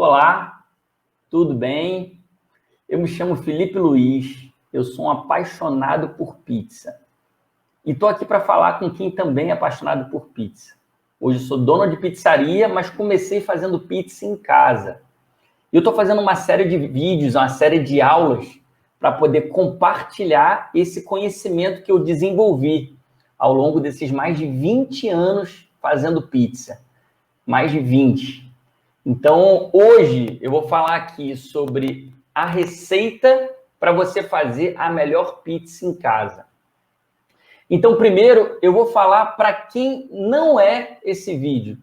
Olá, tudo bem? Eu me chamo Felipe Luiz, eu sou um apaixonado por pizza. E estou aqui para falar com quem também é apaixonado por pizza. Hoje eu sou dono de pizzaria, mas comecei fazendo pizza em casa. E eu estou fazendo uma série de vídeos, uma série de aulas para poder compartilhar esse conhecimento que eu desenvolvi ao longo desses mais de 20 anos fazendo pizza. Mais de 20. Então, hoje eu vou falar aqui sobre a receita para você fazer a melhor pizza em casa. Então, primeiro, eu vou falar para quem não é esse vídeo,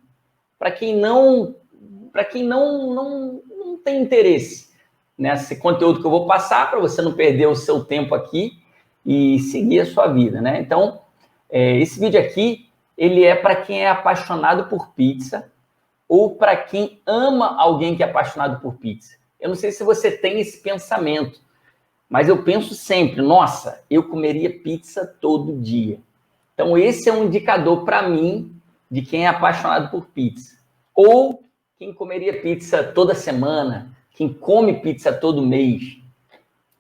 para quem não tem interesse nesse conteúdo que eu vou passar, para você não perder o seu tempo aqui e seguir a sua vida, né? Então, esse vídeo aqui, ele é para quem é apaixonado por pizza, ou para quem ama alguém que é apaixonado por pizza. Eu não sei se você tem esse pensamento, mas eu penso sempre, nossa, eu comeria pizza todo dia. Então, esse é um indicador para mim de quem é apaixonado por pizza. Ou quem comeria pizza toda semana, quem come pizza todo mês.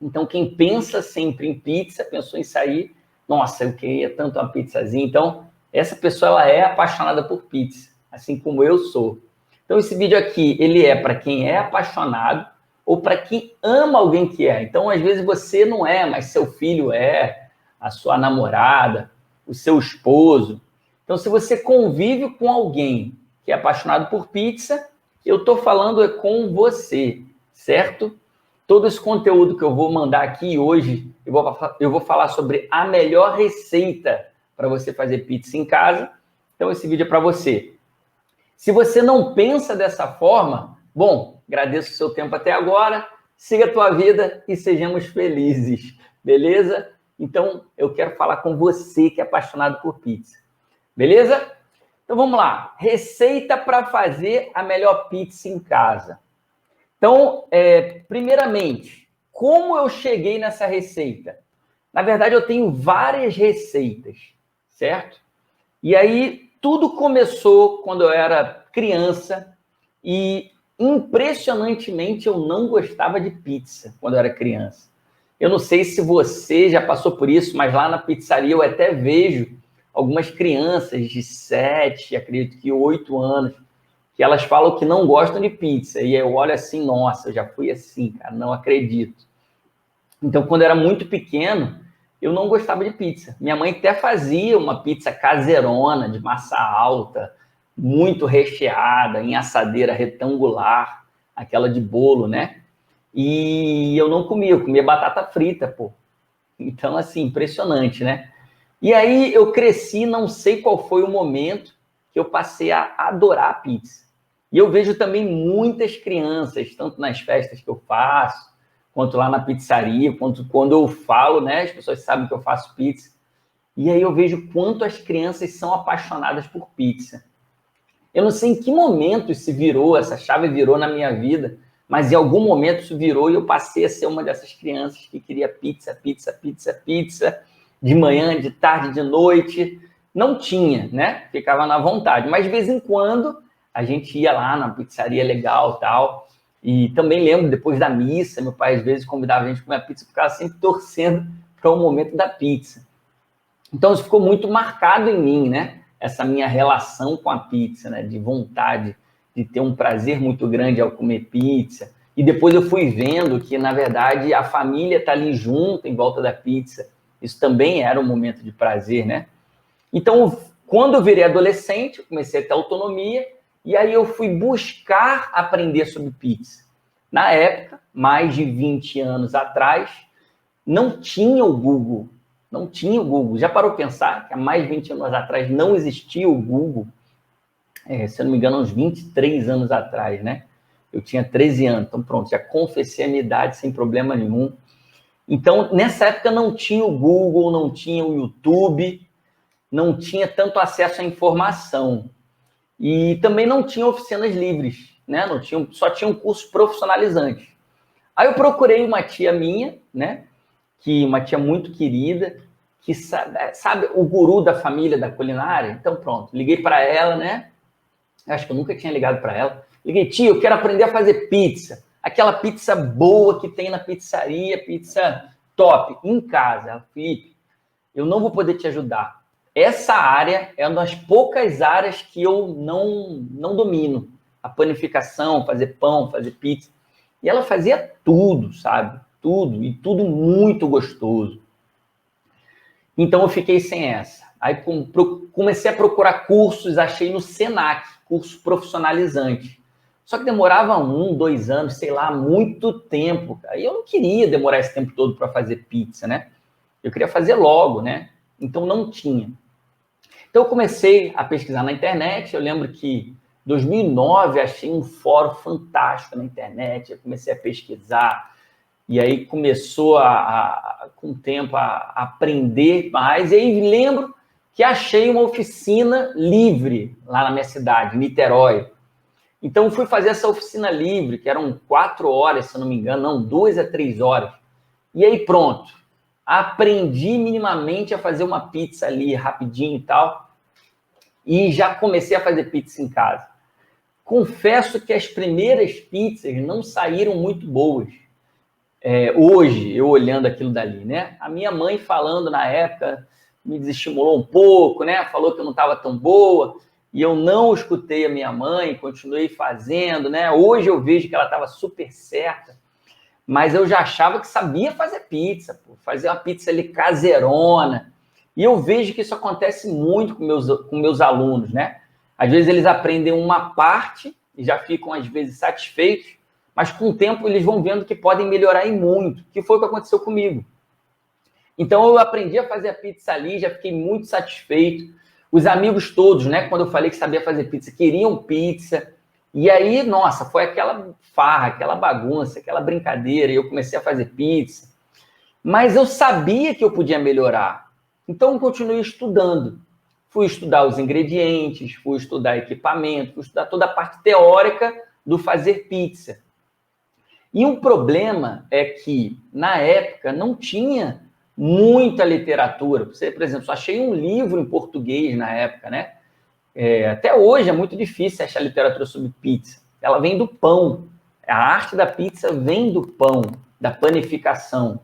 Então, quem pensa sempre em pizza, pensou em sair, nossa, eu queria tanto uma pizzazinha. Então, essa pessoa ela é apaixonada por pizza, assim como eu sou. Então, esse vídeo aqui, ele é para quem é apaixonado ou para quem ama alguém que é. Então, às vezes você não é, mas seu filho é, a sua namorada, o seu esposo. Então, se você convive com alguém que é apaixonado por pizza, eu estou falando com você, certo? Todo esse conteúdo que eu vou mandar aqui hoje, eu vou falar sobre a melhor receita para você fazer pizza em casa. Então, esse vídeo é para você. Se você não pensa dessa forma, bom, agradeço o seu tempo até agora, siga a tua vida e sejamos felizes, beleza? Então, eu quero falar com você que é apaixonado por pizza, beleza? Então, vamos lá. Receita para fazer a melhor pizza em casa. Então, primeiramente, como eu cheguei nessa receita? Na verdade, eu tenho várias receitas, certo? E aí, tudo começou quando eu era criança e, impressionantemente, eu não gostava de pizza quando eu era criança. Eu não sei se você já passou por isso, mas lá na pizzaria eu até vejo algumas crianças de 7, acredito que 8 anos, que elas falam que não gostam de pizza. E eu olho assim, nossa, eu já fui assim, cara, não acredito. Então, quando eu era muito pequeno, eu não gostava de pizza. Minha mãe até fazia uma pizza caseirona, de massa alta, muito recheada, em assadeira retangular, aquela de bolo, né? E eu não comia, eu comia batata frita, pô. Então, assim, impressionante, né? E aí eu cresci, não sei qual foi o momento que eu passei a adorar a pizza. E eu vejo também muitas crianças, tanto nas festas que eu faço, quanto lá na pizzaria, quanto quando eu falo, né? As pessoas sabem que eu faço pizza. E aí eu vejo quanto as crianças são apaixonadas por pizza. Eu não sei em que momento isso virou, essa chave virou na minha vida, mas em algum momento isso virou e eu passei a ser uma dessas crianças que queria pizza, pizza, pizza, pizza, de manhã, de tarde, de noite. Não tinha, né? Ficava na vontade. Mas de vez em quando a gente ia lá na pizzaria legal, tal. E também lembro, depois da missa, meu pai às vezes convidava a gente a comer pizza, ficava sempre torcendo para o momento da pizza. Então isso ficou muito marcado em mim, né? Essa minha relação com a pizza, né? De vontade, de ter um prazer muito grande ao comer pizza. E depois eu fui vendo que, na verdade, a família está ali junto, em volta da pizza. Isso também era um momento de prazer, né? Então, quando eu virei adolescente, eu comecei a ter autonomia, e aí eu fui buscar aprender sobre pizza. Na época, mais de 20 anos atrás, não tinha o Google. Não tinha o Google. Já parou para pensar que há mais de 20 anos atrás não existia o Google? Se eu não me engano, uns 23 anos atrás, né? Eu tinha 13 anos, então pronto, já confessei a minha idade sem problema nenhum. Então, nessa época não tinha o Google, não tinha o YouTube, não tinha tanto acesso à informação. E também não tinha oficinas livres, né? Não tinha, só tinha um curso profissionalizante. Aí eu procurei uma tia minha, né? Uma tia muito querida, que sabe o guru da família da culinária? Então pronto, liguei para ela, né? Acho que eu nunca tinha ligado para ela. Liguei, tio, eu quero aprender a fazer pizza. Aquela pizza boa que tem na pizzaria, pizza top, em casa. Ela, Felipe, eu não vou poder te ajudar. Essa área é uma das poucas áreas que eu não domino. A panificação, fazer pão, fazer pizza. E ela fazia tudo, sabe? Tudo. E tudo muito gostoso. Então eu fiquei sem essa. Aí comecei a procurar cursos, achei no Senac, curso profissionalizante. Só que demorava 1, 2 anos, sei lá, muito tempo. Aí eu não queria demorar esse tempo todo para fazer pizza, né? Eu queria fazer logo, né? Então não tinha. Então eu comecei a pesquisar na internet. Eu lembro que em 2009 achei um fórum fantástico na internet. Eu comecei a pesquisar. E aí começou, com o tempo, a aprender mais. E aí lembro que achei uma oficina livre lá na minha cidade, Niterói. Então, fui fazer essa oficina livre, que eram 4 horas, se eu não me engano, não, 2 a 3 horas. E aí, pronto. Aprendi minimamente a fazer uma pizza ali, rapidinho e tal. E já comecei a fazer pizza em casa. Confesso que as primeiras pizzas não saíram muito boas. Hoje, eu olhando aquilo dali, né? A minha mãe falando na época me desestimulou um pouco, né? Falou que eu não estava tão boa. E eu não escutei a minha mãe, continuei fazendo, né? Hoje eu vejo que ela estava super certa, mas eu já achava que sabia fazer pizza, pô, fazer uma pizza ali caseirona. E eu vejo que isso acontece muito com meus alunos, né? Às vezes eles aprendem uma parte e já ficam, às vezes, satisfeitos, mas com o tempo eles vão vendo que podem melhorar em muito, que foi o que aconteceu comigo. Então eu aprendi a fazer a pizza ali, já fiquei muito satisfeito. Os amigos todos, né, quando eu falei que sabia fazer pizza, queriam pizza. E aí, nossa, foi aquela farra, aquela bagunça, aquela brincadeira. E eu comecei a fazer pizza. Mas eu sabia que eu podia melhorar. Então, eu continuei estudando. Fui estudar os ingredientes, fui estudar equipamento, fui estudar toda a parte teórica do fazer pizza. E um problema é que, na época, não tinha muita literatura. Você, por exemplo, só achei um livro em português na época, né? Até hoje é muito difícil achar literatura sobre pizza. Ela vem do pão. A arte da pizza vem do pão, da panificação.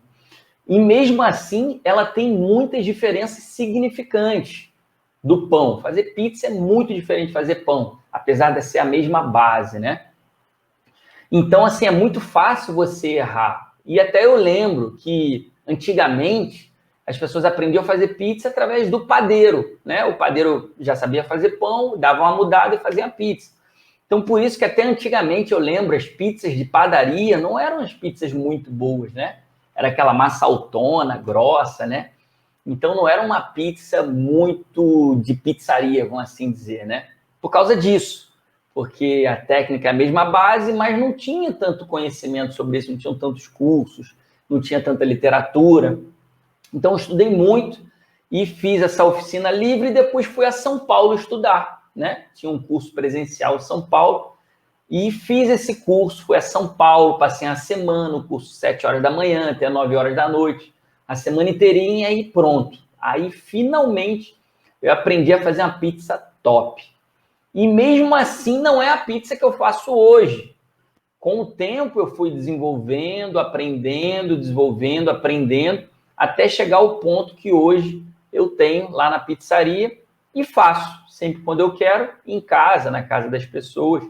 E mesmo assim, ela tem muitas diferenças significantes do pão. Fazer pizza é muito diferente de fazer pão, apesar de ser a mesma base, né? Então, assim, é muito fácil você errar. E até eu lembro que, antigamente, as pessoas aprendiam a fazer pizza através do padeiro, né? O padeiro já sabia fazer pão, dava uma mudada e fazia pizza. Então, por isso que até antigamente, eu lembro, as pizzas de padaria não eram as pizzas muito boas, né? Era aquela massa altona, grossa, né? Então, não era uma pizza muito de pizzaria, vamos assim dizer, né? Por causa disso. Porque a técnica é a mesma base, mas não tinha tanto conhecimento sobre isso, não tinham tantos cursos, não tinha tanta literatura. Então, eu estudei muito e fiz essa oficina livre e depois fui a São Paulo estudar, né? Tinha um curso presencial em São Paulo e fiz esse curso, fui a São Paulo, passei a semana, o curso 7 horas da manhã até 9 horas da noite, a semana inteirinha e pronto. Aí, finalmente, eu aprendi a fazer uma pizza top. E mesmo assim, não é a pizza que eu faço hoje. Com o tempo, eu fui desenvolvendo, aprendendo, desenvolvendo, aprendendo, até chegar ao ponto que hoje eu tenho lá na pizzaria e faço, sempre quando eu quero, em casa, na casa das pessoas,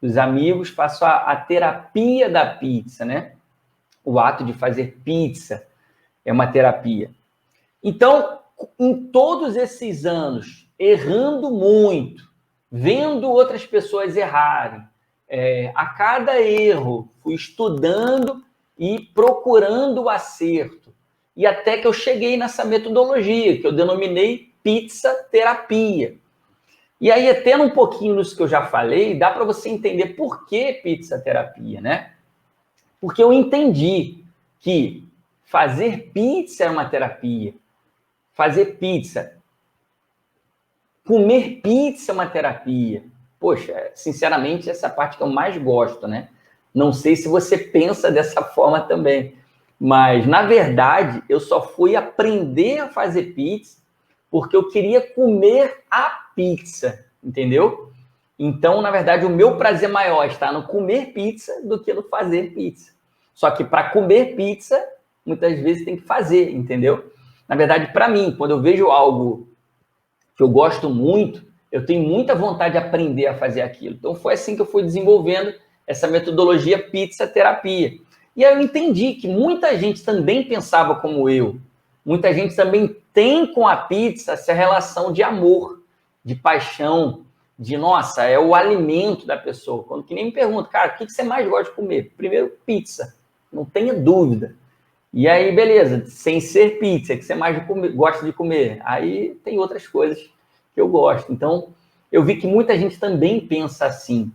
dos amigos, faço a terapia da pizza, né? O ato de fazer pizza é uma terapia. Então, em todos esses anos, errando muito, vendo outras pessoas errarem, a cada erro, fui estudando e procurando o acerto. E até que eu cheguei nessa metodologia, que eu denominei pizza terapia. E aí, até um pouquinho nisso que eu já falei, dá para você entender por que pizza terapia, né? Porque eu entendi que fazer pizza é uma terapia. Fazer pizza, comer pizza é uma terapia. Poxa, sinceramente, essa é a parte que eu mais gosto, né? Não sei se você pensa dessa forma também, mas, na verdade, eu só fui aprender a fazer pizza porque eu queria comer a pizza, entendeu? Então, na verdade, o meu prazer maior está no comer pizza do que no fazer pizza. Só que para comer pizza, muitas vezes tem que fazer, entendeu? Na verdade, para mim, quando eu vejo algo que eu gosto muito, eu tenho muita vontade de aprender a fazer aquilo. Então, foi assim que eu fui desenvolvendo essa metodologia pizza terapia. E aí eu entendi que muita gente também pensava como eu. Muita gente também tem com a pizza essa relação de amor, de paixão, de, nossa, é o alimento da pessoa. Quando que nem me pergunta, cara, o que você mais gosta de comer? Primeiro, pizza. Não tenha dúvida. E aí, beleza, sem ser pizza, o que você mais gosta de comer? Aí tem outras coisas que eu gosto. Então, eu vi que muita gente também pensa assim.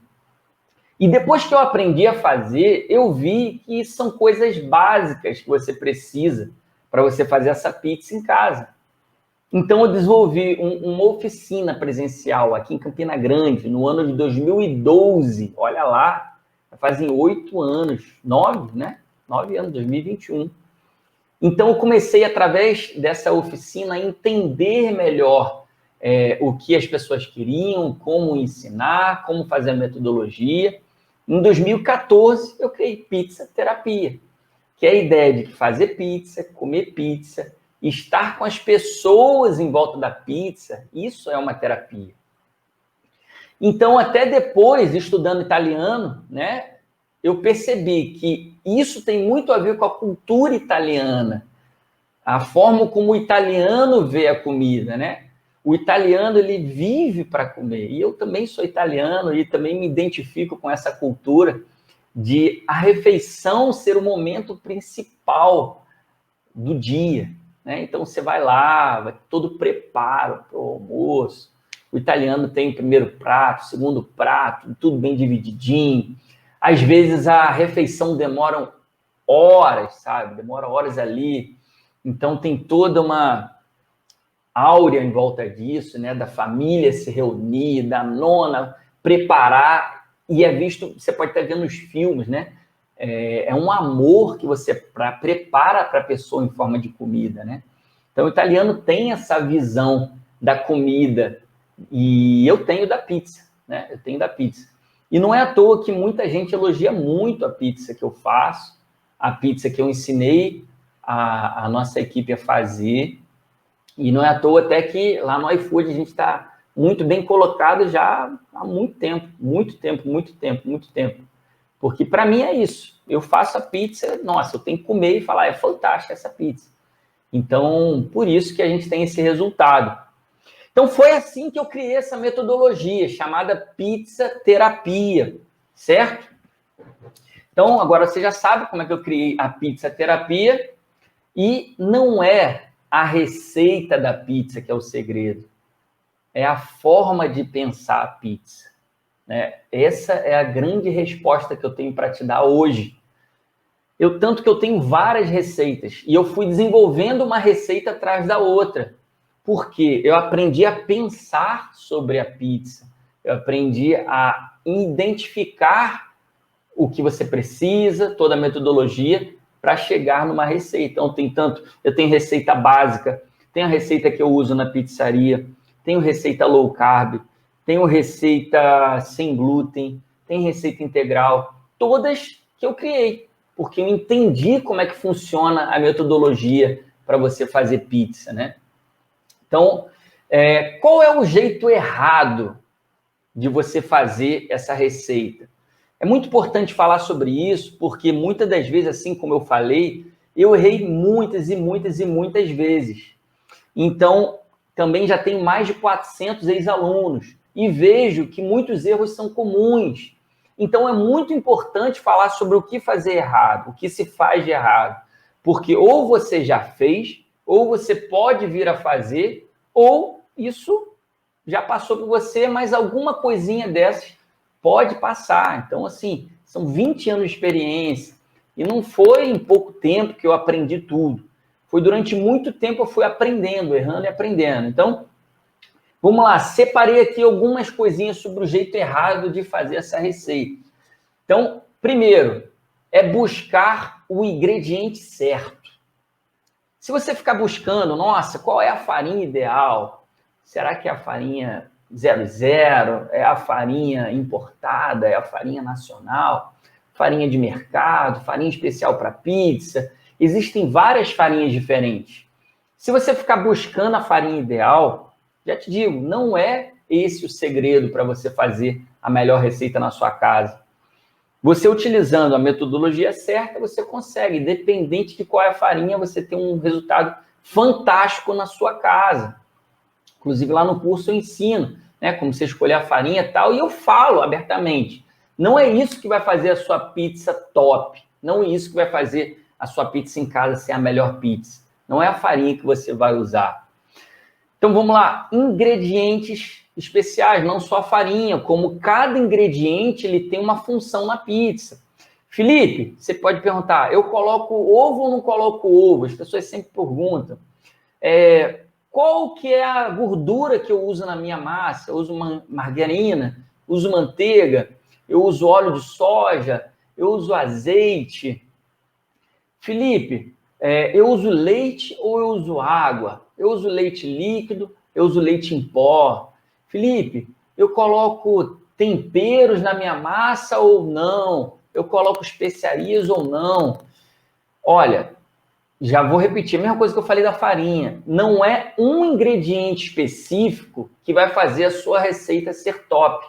E depois que eu aprendi a fazer, eu vi que são coisas básicas que você precisa para você fazer essa pizza em casa. Então, eu desenvolvi uma oficina presencial aqui em Campina Grande, no ano de 2012. Olha lá, fazem 8 anos, 9, né? 9 anos, 2021. Então, eu comecei, através dessa oficina, a entender melhor o que as pessoas queriam, como ensinar, como fazer a metodologia. Em 2014, eu criei Pizza Terapia, que é a ideia de fazer pizza, comer pizza, estar com as pessoas em volta da pizza, isso é uma terapia. Então, até depois, estudando italiano, né, eu percebi que isso tem muito a ver com a cultura italiana, a forma como o italiano vê a comida, né? O italiano, ele vive para comer. E eu também sou italiano e também me identifico com essa cultura de a refeição ser o momento principal do dia, né? Então, você vai lá, vai todo o preparo para o almoço. O italiano tem o primeiro prato, o segundo prato, tudo bem divididinho. Às vezes, a refeição demora horas, sabe? Demora horas ali. Então, tem toda uma áurea em volta disso, né? Da família se reunir, da nona preparar. E é visto, você pode estar vendo nos filmes, né? É um amor que você prepara para a pessoa em forma de comida, né? Então, o italiano tem essa visão da comida e eu tenho da pizza, né? Eu tenho da pizza. E não é à toa que muita gente elogia muito a pizza que eu faço, a pizza que eu ensinei a nossa equipe a fazer. E não é à toa até que lá no iFood a gente está muito bem colocado já há muito tempo, muito tempo, muito tempo, muito tempo. Porque para mim é isso. Eu faço a pizza, nossa, eu tenho que comer e falar, é fantástica essa pizza. Então, por isso que a gente tem esse resultado. Então, foi assim que eu criei essa metodologia chamada pizza terapia, certo? Então, agora você já sabe como é que eu criei a pizza terapia e não é a receita da pizza que é o segredo, é a forma de pensar a pizza. Né? Essa é a grande resposta que eu tenho para te dar hoje. Tanto que eu tenho várias receitas e eu fui desenvolvendo uma receita atrás da outra, porque eu aprendi a pensar sobre a pizza, eu aprendi a identificar o que você precisa, toda a metodologia para chegar numa receita. Então, eu tenho receita básica, tenho a receita que eu uso na pizzaria, tenho receita low carb, tenho receita sem glúten, tem receita integral, todas que eu criei, porque eu entendi como é que funciona a metodologia para você fazer pizza, né? Então, qual é o jeito errado de você fazer essa receita? É muito importante falar sobre isso, porque muitas das vezes, assim como eu falei, eu errei muitas e muitas e muitas vezes. Então, também já tenho mais de 400 ex-alunos e vejo que muitos erros são comuns. Então, é muito importante falar sobre o que fazer errado, o que se faz de errado. Porque ou você já fez, ou você pode vir a fazer, ou isso já passou por você, mas alguma coisinha dessas pode passar. Então, assim, são 20 anos de experiência. E não foi em pouco tempo que eu aprendi tudo. Foi durante muito tempo eu fui aprendendo, errando e aprendendo. Então, vamos lá, separei aqui algumas coisinhas sobre o jeito errado de fazer essa receita. Então, primeiro, é buscar o ingrediente certo. Se você ficar buscando, nossa, qual é a farinha ideal? Será que é a farinha 00, é a farinha importada, é a farinha nacional, farinha de mercado, farinha especial para pizza. Existem várias farinhas diferentes. Se você ficar buscando a farinha ideal, já te digo, não é esse o segredo para você fazer a melhor receita na sua casa. Você utilizando a metodologia certa, você consegue, independente de qual é a farinha, você tem um resultado fantástico na sua casa. Inclusive, lá no curso eu ensino, né, como você escolher a farinha e tal, e eu falo abertamente. Não é isso que vai fazer a sua pizza top. Não é isso que vai fazer a sua pizza em casa ser a melhor pizza. Não é a farinha que você vai usar. Então, vamos lá. Ingredientes especiais, não só a farinha, como cada ingrediente ele tem uma função na pizza. Felipe, você pode perguntar, eu coloco ovo ou não coloco ovo? As pessoas sempre perguntam. Qual que é a gordura que eu uso na minha massa? Eu uso margarina, uso manteiga, eu uso óleo de soja, eu uso azeite. Felipe, eu uso leite ou eu uso água? Eu uso leite líquido, eu uso leite em pó. Felipe, eu coloco temperos na minha massa ou não? Eu coloco especiarias ou não? Olha, já vou repetir, a mesma coisa que eu falei da farinha. Não é um ingrediente específico que vai fazer a sua receita ser top.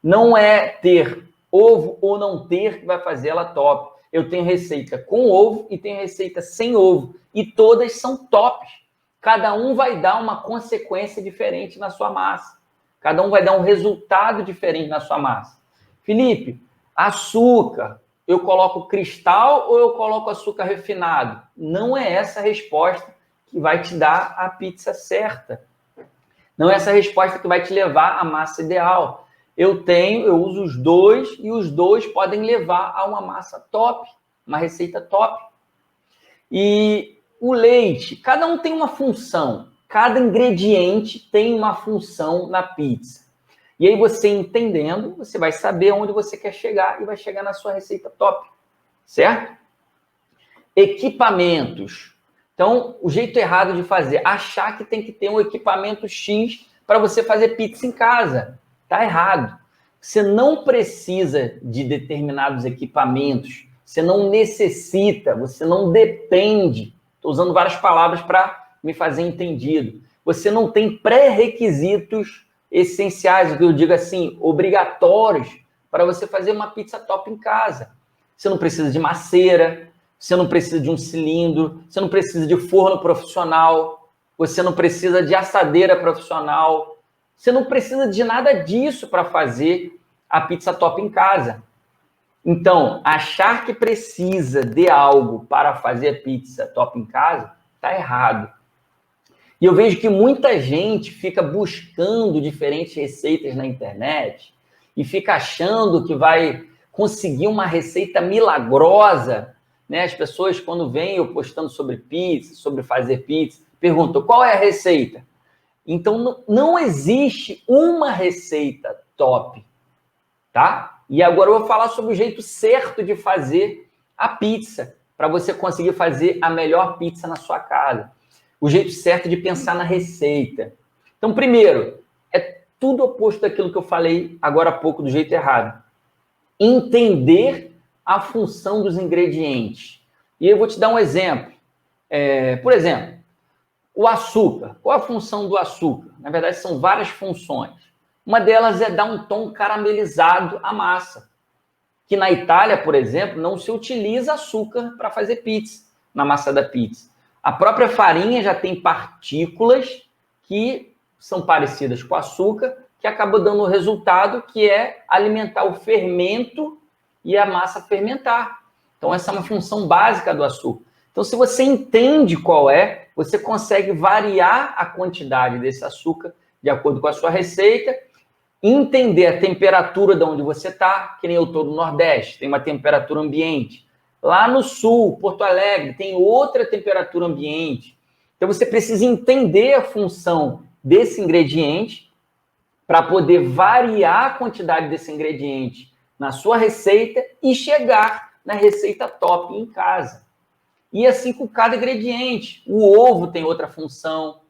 Não é ter ovo ou não ter que vai fazer ela top. Eu tenho receita com ovo e tenho receita sem ovo. E todas são tops. Cada um vai dar uma consequência diferente na sua massa. Cada um vai dar um resultado diferente na sua massa. Felipe, açúcar. Eu coloco cristal ou eu coloco açúcar refinado? Não é essa a resposta que vai te dar a pizza certa. Não é essa a resposta que vai te levar à massa ideal. Eu uso os dois e os dois podem levar a uma massa top, uma receita top. E o leite, cada um tem uma função. Cada ingrediente tem uma função na pizza. E aí você entendendo, você vai saber onde você quer chegar e vai chegar na sua receita top, certo? Equipamentos. Então, o jeito errado de fazer, achar que tem que ter um equipamento X para você fazer pizza em casa. Tá errado. Você não precisa de determinados equipamentos. Você não necessita, você não depende. Estou usando várias palavras para me fazer entendido. Você não tem pré-requisitos essenciais, o que eu digo assim, obrigatórios para você fazer uma pizza top em casa. Você não precisa de maceira, você não precisa de um cilindro, você não precisa de forno profissional, você não precisa de assadeira profissional, você não precisa de nada disso para fazer a pizza top em casa. Então, achar que precisa de algo para fazer a pizza top em casa está errado. E eu vejo que muita gente fica buscando diferentes receitas na internet e fica achando que vai conseguir uma receita milagrosa, né? As pessoas, quando vêm eu postando sobre pizza, sobre fazer pizza, perguntam qual é a receita. Então, não existe uma receita top, tá? E agora eu vou falar sobre o jeito certo de fazer a pizza, para você conseguir fazer a melhor pizza na sua casa. O jeito certo de pensar na receita. Então, primeiro, é tudo oposto daquilo que eu falei agora há pouco, do jeito errado. Entender a função dos ingredientes. E eu vou te dar um exemplo. Por exemplo, o açúcar. Qual é a função do açúcar? Na verdade, são várias funções. Uma delas é dar um tom caramelizado à massa. Que na Itália, por exemplo, não se utiliza açúcar para fazer pizza, na massa da pizza. A própria farinha já tem partículas que são parecidas com açúcar, que acabam dando o resultado que é alimentar o fermento e a massa fermentar. Então, essa é uma função básica do açúcar. Então, se você entende qual é, você consegue variar a quantidade desse açúcar de acordo com a sua receita, entender a temperatura de onde você está, que nem eu estou no Nordeste, tem uma temperatura ambiente. Lá no Sul, Porto Alegre, tem outra temperatura ambiente. Então, você precisa entender a função desse ingrediente para poder variar a quantidade desse ingrediente na sua receita e chegar na receita top em casa. E assim com cada ingrediente. O ovo tem outra função,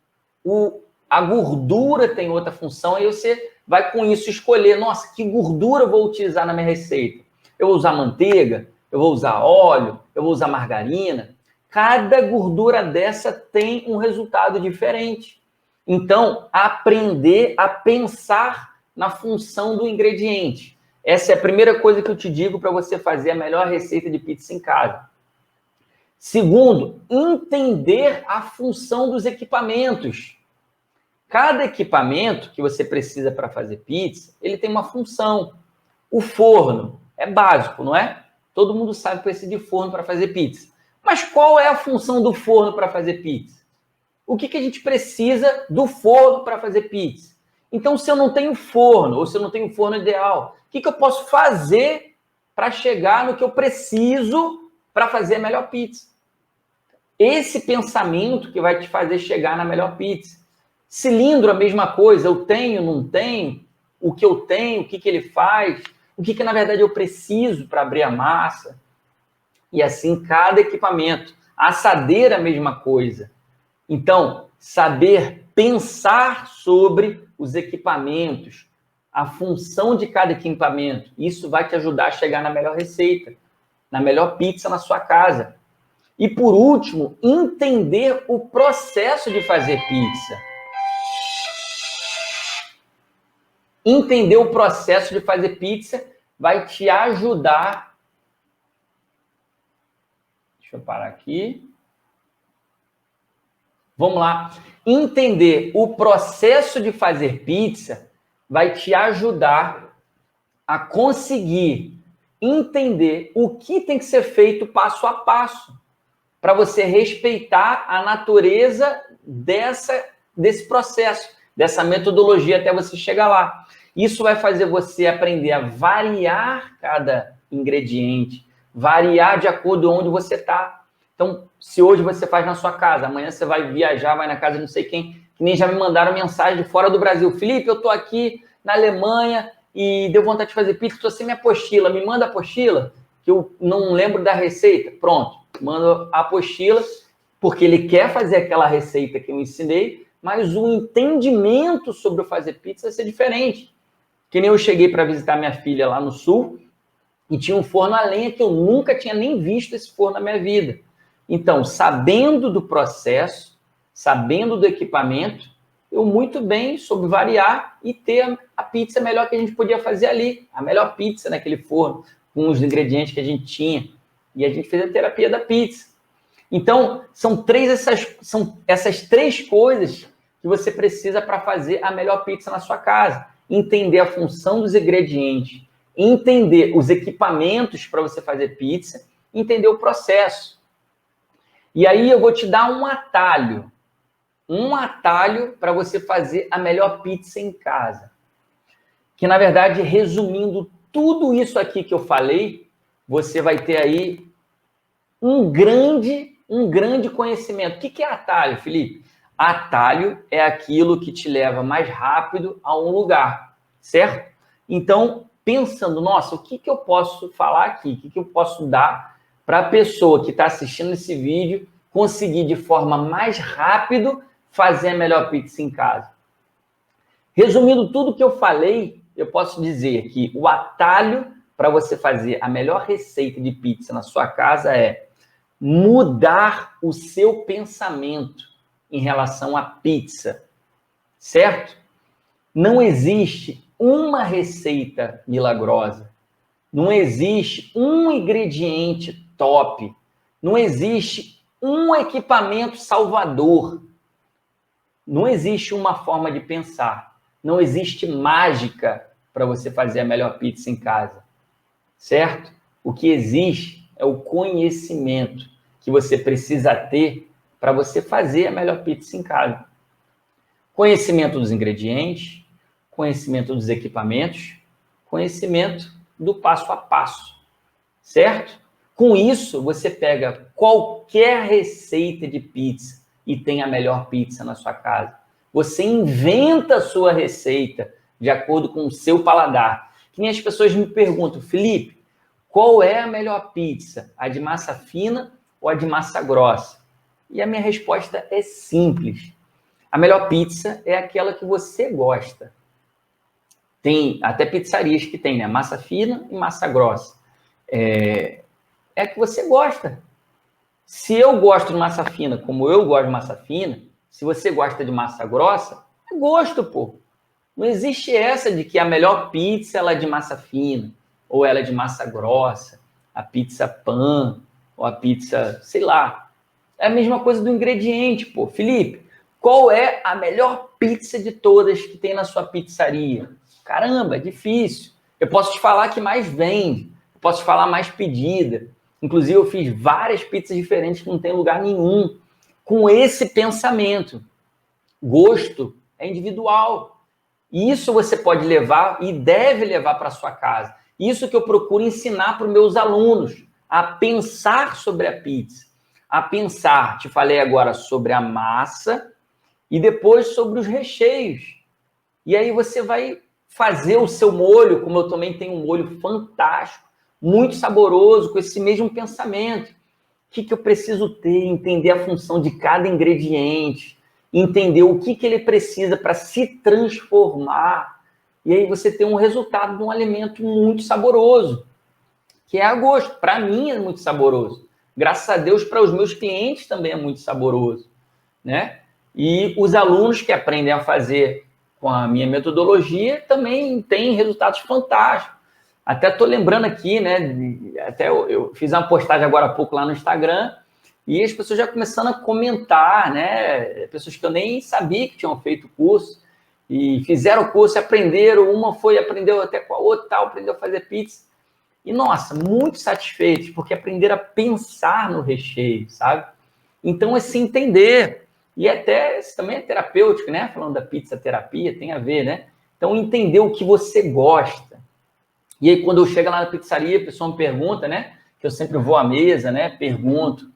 o A gordura tem outra função, aí você vai com isso escolher, nossa, que gordura eu vou utilizar na minha receita? Eu vou usar manteiga? Eu vou usar óleo? Eu vou usar margarina? Cada gordura dessa tem um resultado diferente. Então, aprender a pensar na função do ingrediente. Essa é a primeira coisa que eu te digo para você fazer a melhor receita de pizza em casa. Segundo, entender a função dos equipamentos. Cada equipamento que você precisa para fazer pizza, ele tem uma função. O forno é básico, não é? Todo mundo sabe que precisa de forno para fazer pizza. Mas qual é a função do forno para fazer pizza? O que a gente precisa do forno para fazer pizza? Então, se eu não tenho forno, ou se eu não tenho forno ideal, o que eu posso fazer para chegar no que eu preciso para fazer a melhor pizza? Esse pensamento que vai te fazer chegar na melhor pizza. Cilindro, a mesma coisa. Eu tenho, não tenho? O que eu tenho, o que ele faz? O que na verdade eu preciso para abrir a massa? E assim, cada equipamento. A assadeira, a mesma coisa. Então, saber pensar sobre os equipamentos, a função de cada equipamento, isso vai te ajudar a chegar na melhor receita, na melhor pizza na sua casa. E, por último, entender o processo de fazer pizza. Entender o processo de fazer pizza vai te ajudar. Deixa eu parar aqui. Vamos lá. Entender o processo de fazer pizza vai te ajudar a conseguir entender o que tem que ser feito passo a passo para você respeitar a natureza desse processo, dessa metodologia até você chegar lá. Isso vai fazer você aprender a variar cada ingrediente, variar de acordo com onde você está. Então, se hoje você faz na sua casa, amanhã você vai viajar, vai na casa de não sei quem, que nem já me mandaram mensagem de fora do Brasil. Felipe, eu estou aqui na Alemanha e deu vontade de fazer pizza, estou sem minha apostila. Me manda a apostila, que eu não lembro da receita. Pronto, manda a apostila, porque ele quer fazer aquela receita que eu ensinei, mas o entendimento sobre o fazer pizza vai ser diferente. Que nem eu cheguei para visitar minha filha lá no sul e tinha um forno a lenha que eu nunca tinha nem visto esse forno na minha vida. Então, sabendo do processo, sabendo do equipamento, eu muito bem soube variar e ter a pizza melhor que a gente podia fazer ali. A melhor pizza naquele forno, com os ingredientes que a gente tinha. E a gente fez a terapia da pizza. Então, são essas três coisas que você precisa para fazer a melhor pizza na sua casa. Entender a função dos ingredientes, entender os equipamentos para você fazer pizza, entender o processo. E aí eu vou te dar um atalho para você fazer a melhor pizza em casa. Que, na verdade, resumindo tudo isso aqui que eu falei, você vai ter aí um grande conhecimento. O que é atalho, Felipe? Atalho é aquilo que te leva mais rápido a um lugar, certo? Então, pensando, nossa, o que eu posso falar aqui? O que eu posso dar para a pessoa que está assistindo esse vídeo conseguir de forma mais rápida fazer a melhor pizza em casa? Resumindo tudo que eu falei, eu posso dizer que o atalho para você fazer a melhor receita de pizza na sua casa é mudar o seu pensamento em relação à pizza, certo? Não existe uma receita milagrosa, não existe um ingrediente top, não existe um equipamento salvador, não existe uma forma de pensar, não existe mágica para você fazer a melhor pizza em casa, certo? O que existe é o conhecimento que você precisa ter para você fazer a melhor pizza em casa. Conhecimento dos ingredientes, conhecimento dos equipamentos, conhecimento do passo a passo, certo? Com isso, você pega qualquer receita de pizza e tem a melhor pizza na sua casa. Você inventa a sua receita de acordo com o seu paladar. Que nem as pessoas me perguntam, Felipe, qual é a melhor pizza? A de massa fina ou a de massa grossa? E a minha resposta é simples. A melhor pizza é aquela que você gosta. Tem até pizzarias que tem, né? Massa fina e massa grossa. É a que você gosta. Se eu gosto de massa fina, como eu gosto de massa fina, se você gosta de massa grossa, é gosto, pô. Não existe essa de que a melhor pizza ela é de massa fina, ou ela é de massa grossa, a pizza pan, ou a pizza, sei lá. É a mesma coisa do ingrediente, pô. Felipe, qual é a melhor pizza de todas que tem na sua pizzaria? Caramba, é difícil. Eu posso te falar que mais vende, eu posso te falar mais pedida. Inclusive, eu fiz várias pizzas diferentes que não tem lugar nenhum. Com esse pensamento. Gosto é individual. Isso você pode levar e deve levar para sua casa. Isso que eu procuro ensinar para os meus alunos, a pensar sobre a pizza. A pensar, te falei agora sobre a massa e depois sobre os recheios. E aí você vai fazer o seu molho, como eu também tenho um molho fantástico, muito saboroso, com esse mesmo pensamento. O que eu preciso ter? Entender a função de cada ingrediente, entender o que ele precisa para se transformar. E aí você tem um resultado de um alimento muito saboroso, que é a gosto. Para mim é muito saboroso. Graças a Deus, para os meus clientes também é muito saboroso, né? E os alunos que aprendem a fazer com a minha metodologia também têm resultados fantásticos. Até estou lembrando aqui, né? Até eu fiz uma postagem agora há pouco lá no Instagram e as pessoas já começando a comentar, né? Pessoas que eu nem sabia que tinham feito o curso e fizeram o curso, aprenderam. Uma aprendeu até com a outra, tal, aprendeu a fazer pizza. E, nossa, muito satisfeitos, porque aprenderam a pensar no recheio, sabe? Então, esse entender. E até, isso também é terapêutico, né? Falando da pizza terapia, tem a ver, né? Então, entender o que você gosta. E aí, quando eu chego lá na pizzaria, a pessoa me pergunta, né? Que eu sempre vou à mesa, né? Pergunto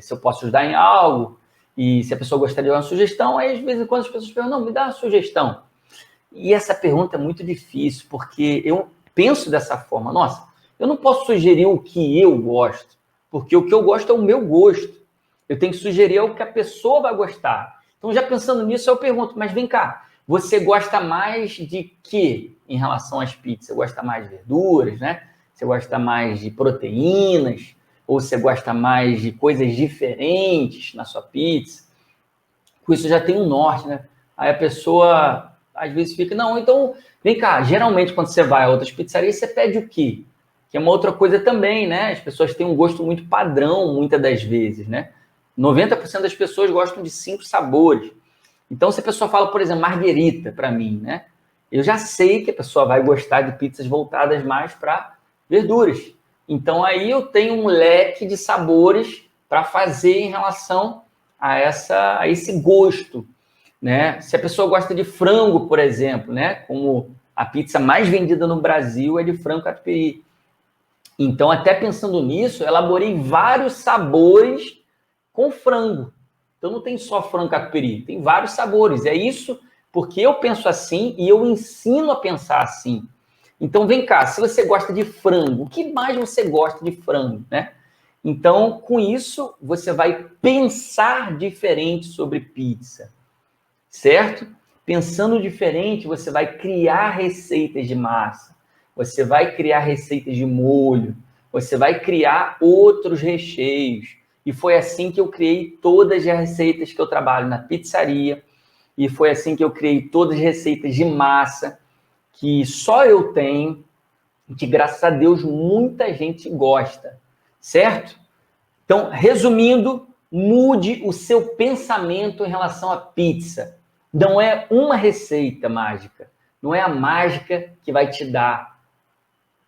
se eu posso ajudar em algo. E se a pessoa gostaria de uma sugestão, aí, às vezes, quando as pessoas perguntam, não, me dá uma sugestão. E essa pergunta é muito difícil, porque eu penso dessa forma. Nossa, eu não posso sugerir o que eu gosto, porque o que eu gosto é o meu gosto. Eu tenho que sugerir o que a pessoa vai gostar. Então, já pensando nisso, eu pergunto, mas vem cá, você gosta mais de quê em relação às pizzas? Você gosta mais de verduras, né? Você gosta mais de proteínas? Ou você gosta mais de coisas diferentes na sua pizza? Com isso já tem um norte, né? Aí a pessoa, às vezes, fica, não, então, vem cá, geralmente quando você vai a outras pizzarias, você pede o quê? Que é uma outra coisa também, né? As pessoas têm um gosto muito padrão, muitas das vezes, né? 90% das pessoas gostam de 5 sabores. Então, se a pessoa fala, por exemplo, marguerita para mim, né? Eu já sei que a pessoa vai gostar de pizzas voltadas mais para verduras. Então, aí eu tenho um leque de sabores para fazer em relação a esse gosto, né? Se a pessoa gosta de frango, por exemplo, né? Como a pizza mais vendida no Brasil é de frango catupiry. Então, até pensando nisso, eu elaborei vários sabores com frango. Então, não tem só frango catupiry, tem vários sabores. É isso porque eu penso assim e eu ensino a pensar assim. Então, vem cá, se você gosta de frango, o que mais você gosta de frango, né? Então, com isso, você vai pensar diferente sobre pizza, certo? Pensando diferente, você vai criar receitas de massa, você vai criar receitas de molho, você vai criar outros recheios. E foi assim que eu criei todas as receitas que eu trabalho na pizzaria, e foi assim que eu criei todas as receitas de massa, que só eu tenho, que graças a Deus muita gente gosta, certo? Então, resumindo, mude o seu pensamento em relação à pizza. Não é uma receita mágica, não é a mágica que vai te dar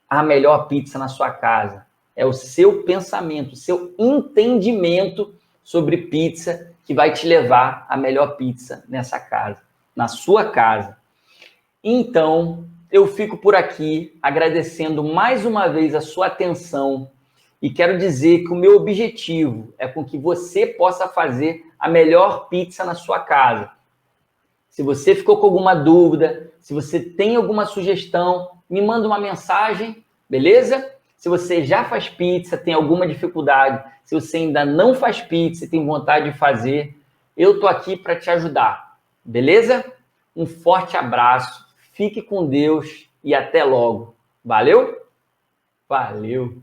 a melhor pizza na sua casa. É o seu pensamento, o seu entendimento sobre pizza que vai te levar à melhor pizza nessa casa, na sua casa. Então, eu fico por aqui agradecendo mais uma vez a sua atenção e quero dizer que o meu objetivo é com que você possa fazer a melhor pizza na sua casa. Se você ficou com alguma dúvida, se você tem alguma sugestão, me manda uma mensagem, beleza? Se você já faz pizza, tem alguma dificuldade, se você ainda não faz pizza e tem vontade de fazer, eu tô aqui para te ajudar, beleza? Um forte abraço, fique com Deus e até logo. Valeu? Valeu!